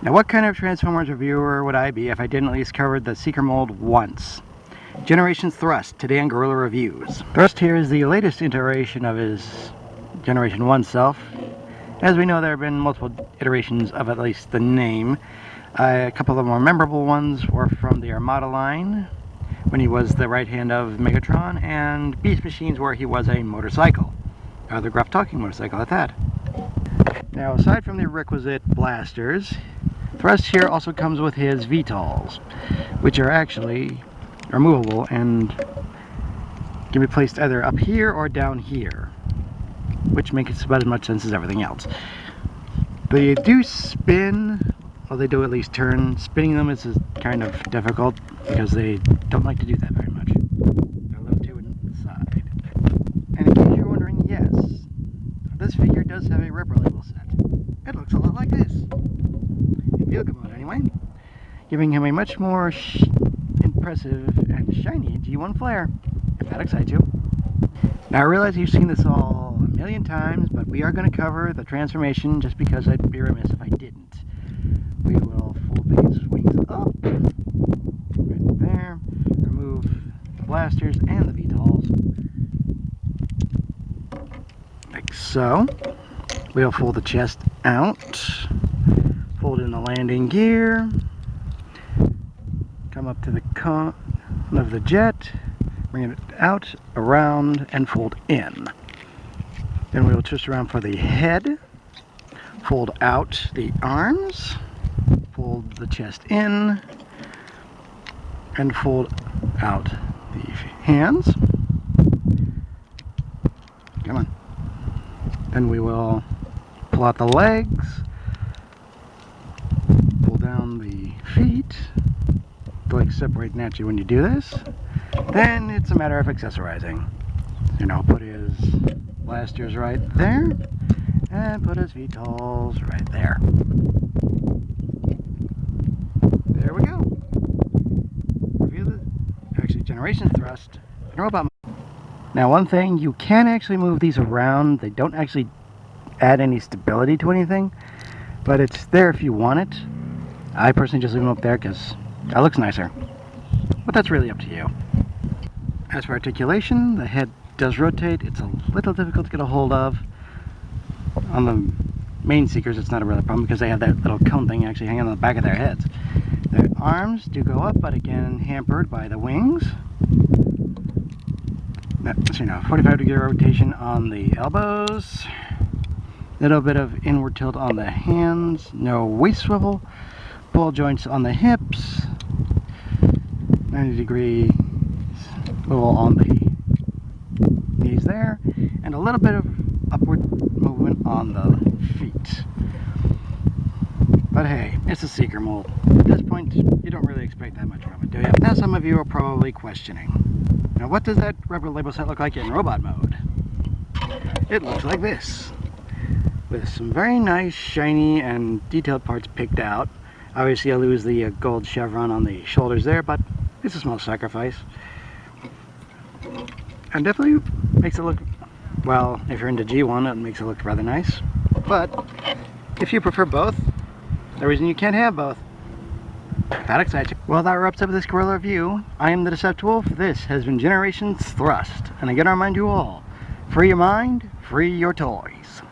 Now, what kind of Transformers reviewer would I be if I didn't at least cover the Seeker mold once? Generations Thrust, today on Guerilla Reviews. Thrust here is the latest iteration of his Generation 1 self. As we know, there have been multiple iterations of at least the name. A couple of the more memorable ones were from the Armada line, when he was the right hand of Megatron, and Beast Machines, where he was a motorcycle. Or the gruff talking motorcycle at that. Now, aside from the requisite blasters, Thrust here also comes with his VTOLs, which are actually removable and can be placed either up here or down here, which makes about as much sense as everything else. They do spin, well, they do at least turn. Spinning them is kind of difficult because they don't like to do that very much. They're a little too inside. And in case you're wondering, yes, this figure does have a rubber label set. It looks a lot like this. In vehicle mode, anyway. Giving him a much more impressive and shiny G1 flare, if that excites you. Now, I realize you've seen this all a million times, but we are going to cover the transformation just because I'd be remiss if I didn't. We will fold these wings up, right there, remove the blasters and the VTOLs, like so. We'll fold the chest out, fold in the landing gear, come up to the con of the jet, bring it out, around, and fold in. Then we will twist around for the head, fold out the arms, fold the chest in, and fold out the hands. Come on. Then we will pull out the legs, pull down the feet. The legs separate naturally when you do this. Then it's a matter of accessorizing. You know, put his blasters right there, and put his VTOLs right there. There we go. Review the Generation Thrust and robot mode. Now, one thing, you can actually move these around. They don't actually add any stability to anything, but it's there if you want it. I personally just leave them up there because that looks nicer. But that's really up to you. As for articulation, the head does rotate. It's a little difficult to get a hold of. On the main Seekers, it's not a real problem because they have that little cone thing actually hanging on the back of their heads. Their arms do go up, but again hampered by the wings. That's, 45-degree rotation on the elbows. Little bit of inward tilt on the hands. No waist swivel. Ball joints on the hips. 90-degree swivel on the knees there, and a little bit of upward movement on the feet. But hey, it's a Seeker mold. At this point, you don't really expect that much from it, do you? Now some of you are probably questioning, now what does that rubber label set look like in robot mode? It looks like this, with some very nice, shiny, and detailed parts picked out. Obviously I lose the gold chevron on the shoulders there, but it's a small sacrifice. And definitely makes it look, well, if you're into G1, it makes it look rather nice. But if you prefer both, no reason you can't have both. That excites you. Well, that wraps up this Guerilla review. I am the Deceptiwolf. This has been Generations Thrust. And again, I remind you all, free your mind, free your toys.